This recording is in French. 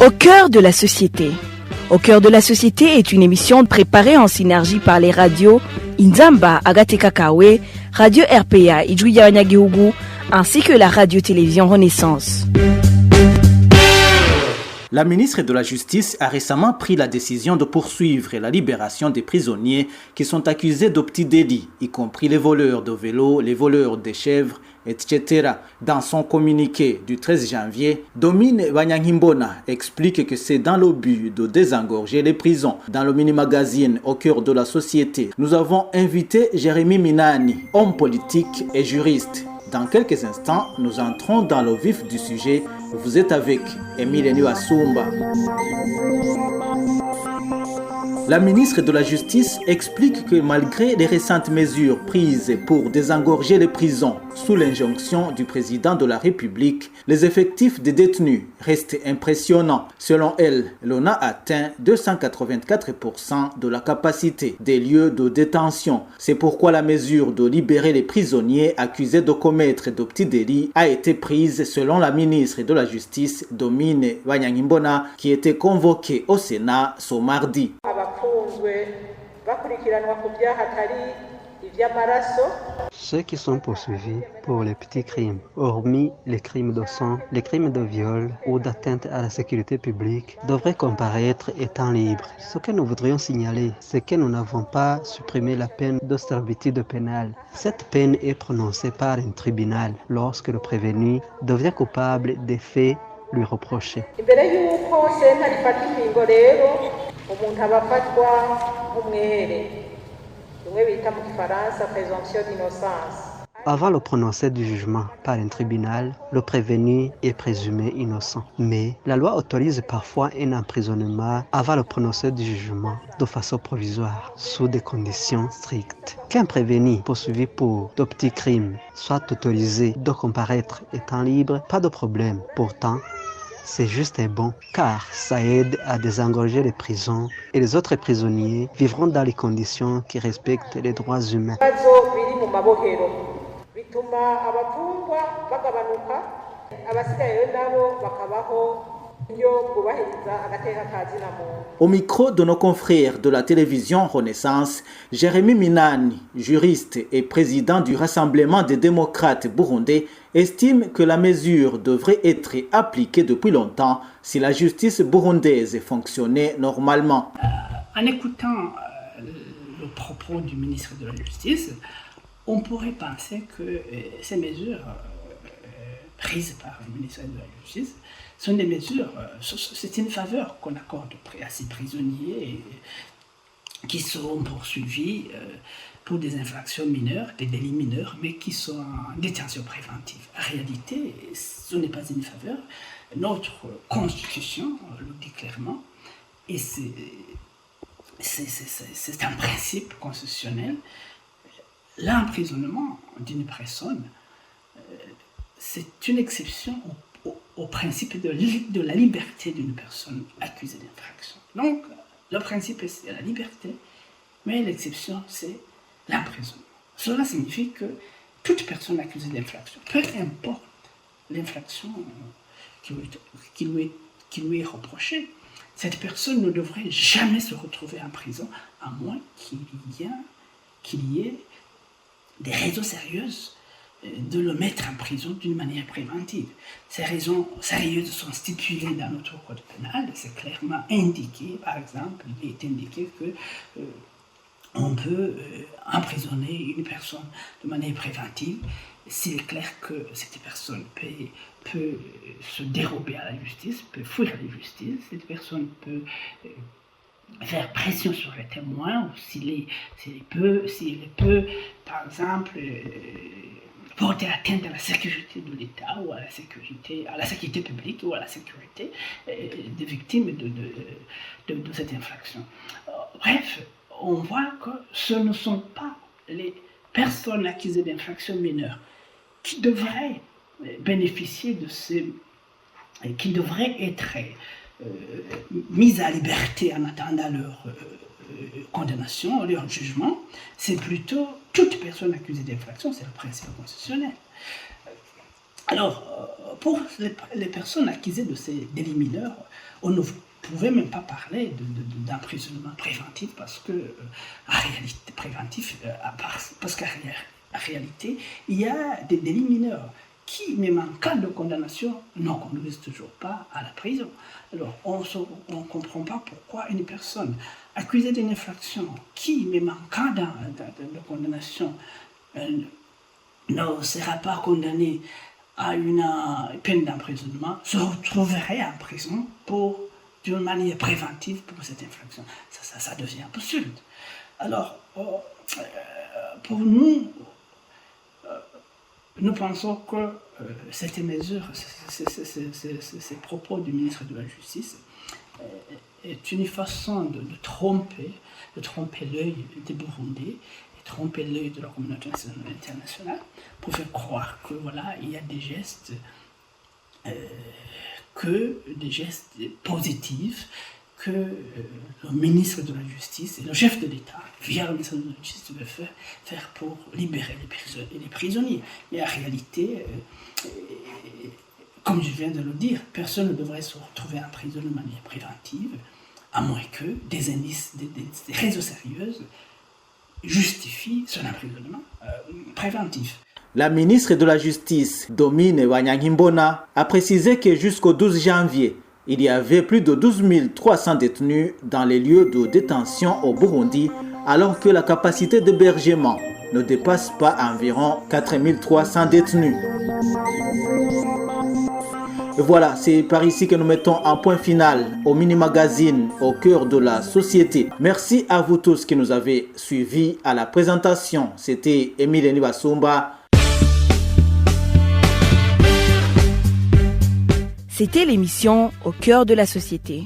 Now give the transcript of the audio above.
Au cœur de la société. Au cœur de la société est une émission préparée en synergie par les radios Inzamba, Agateka Kawe, Radio RPA, Ijuya Wanyagihugu, ainsi que la radio-télévision Renaissance. La ministre de la Justice a récemment pris la décision de poursuivre la libération des prisonniers qui sont accusés de petits délits, y compris les voleurs de vélos, les voleurs de chèvres, etc. Dans son communiqué du 13 janvier, Domine Wanyangimbona explique que c'est dans le but de désengorger les prisons. Dans le mini-magazine Au cœur de la société, nous avons invité Jérémy Minani, homme politique et juriste. Dans quelques instants, nous entrons dans le vif du sujet. Vous êtes avec Emile Niwasumba. La ministre de la Justice explique que malgré les récentes mesures prises pour désengorger les prisons sous l'injonction du président de la République, les effectifs des détenus restent impressionnants. Selon elle, l'on a atteint 284% de la capacité des lieux de détention. C'est pourquoi la mesure de libérer les prisonniers accusés de commettre de petits délits a été prise selon la ministre de la Justice, Domine Wanyangimbona, qui était convoquée au Sénat ce mardi. Ceux qui sont poursuivis pour les petits crimes, hormis les crimes de sang, les crimes de viol ou d'atteinte à la sécurité publique, devraient comparaître étant libres. Ce que nous voudrions signaler, c'est que nous n'avons pas supprimé la peine de servitude pénale. Cette peine est prononcée par un tribunal lorsque le prévenu devient coupable des faits lui reprochés. Avant le prononcé du jugement par un tribunal, le prévenu est présumé innocent. Mais la loi autorise parfois un emprisonnement avant le prononcé du jugement de façon provisoire, sous des conditions strictes. Qu'un prévenu poursuivi pour de petits crimes soit autorisé de comparaître étant libre, pas de problème. Pourtant, c'est juste et bon, car ça aide à désengorger les prisons et les autres prisonniers vivront dans les conditions qui respectent les droits humains. Au micro de nos confrères de la télévision Renaissance, Jérémy Minani, juriste et président du Rassemblement des démocrates burundais, estime que la mesure devrait être appliquée depuis longtemps si la justice burundaise fonctionnait normalement. En écoutant le propos du ministre de la Justice, on pourrait penser que ces mesures prises par le ministère de la Justice sont des mesures, c'est une faveur qu'on accorde à ces prisonniers qui seront poursuivis pour des infractions mineures, des délits mineurs, mais qui sont en détention préventive. En réalité, ce n'est pas une faveur. Notre Constitution le dit clairement, et c'est un principe constitutionnel. L'emprisonnement d'une personne, c'est une exception au principe de la liberté d'une personne accusée d'infraction. Donc, le principe, c'est la liberté, mais l'exception, c'est l'emprisonnement. Cela signifie que toute personne accusée d'infraction, peu importe l'infraction qui lui est reprochée, cette personne ne devrait jamais se retrouver en prison, à moins qu'il y ait des raisons sérieuses de le mettre en prison d'une manière préventive. Ces raisons sérieuses sont stipulées dans notre code pénal, c'est clairement indiqué. Par exemple, il est indiqué que on peut emprisonner une personne de manière préventive s'il est clair que cette personne peut se dérober à la justice, peut fuir la justice, cette personne peut faire pression sur les témoins, ou s'il peut, par exemple, porter atteinte à la sécurité de l'État ou à la sécurité publique ou à la sécurité des victimes de cette infraction. Bref, on voit que ce ne sont pas les personnes accusées d'infractions mineures qui devraient bénéficier de qui devraient être mises à liberté en attendant leur condamnation, leur jugement. C'est plutôt toute personne accusée d'infraction, c'est le principe constitutionnel. Alors, pour les personnes accusées de ces délits mineurs, on ne pouvait même pas parler d'emprisonnement préventif parce que, en réalité, parce qu'en réalité, il y a des délits mineurs qui, même en cas de condamnation, n'en conduisent toujours pas à la prison. Alors, on ne comprend pas pourquoi une personne accusée d'une infraction qui, même en cas de condamnation, ne sera pas condamnée à une peine d'emprisonnement, se retrouverait en prison d'une manière préventive pour cette infraction. Ça devient absurde. Alors, pour nous, nous pensons que cette mesure, ces propos du ministre de la Justice, est une façon de tromper l'œil des Burundais, de tromper l'œil de la communauté internationale, pour faire croire que voilà, il y a des gestes positifs que le ministre de la Justice et le chef de l'État, via le ministre de la Justice, veut faire pour libérer les prisonniers. Mais en réalité, comme je viens de le dire, personne ne devrait se retrouver en prison de manière préventive, à moins que des indices, des raisons sérieuses justifient son emprisonnement préventif. La ministre de la Justice, Domine Wanyangimbona, a précisé que jusqu'au 12 janvier, il y avait plus de 12 300 détenus dans les lieux de détention au Burundi, alors que la capacité d'hébergement ne dépasse pas environ 4 300 détenus. Et voilà, c'est par ici que nous mettons un point final au mini-magazine au cœur de la société. Merci à vous tous qui nous avez suivis à la présentation. C'était Émile Nibasumba. C'était l'émission Au cœur de la société.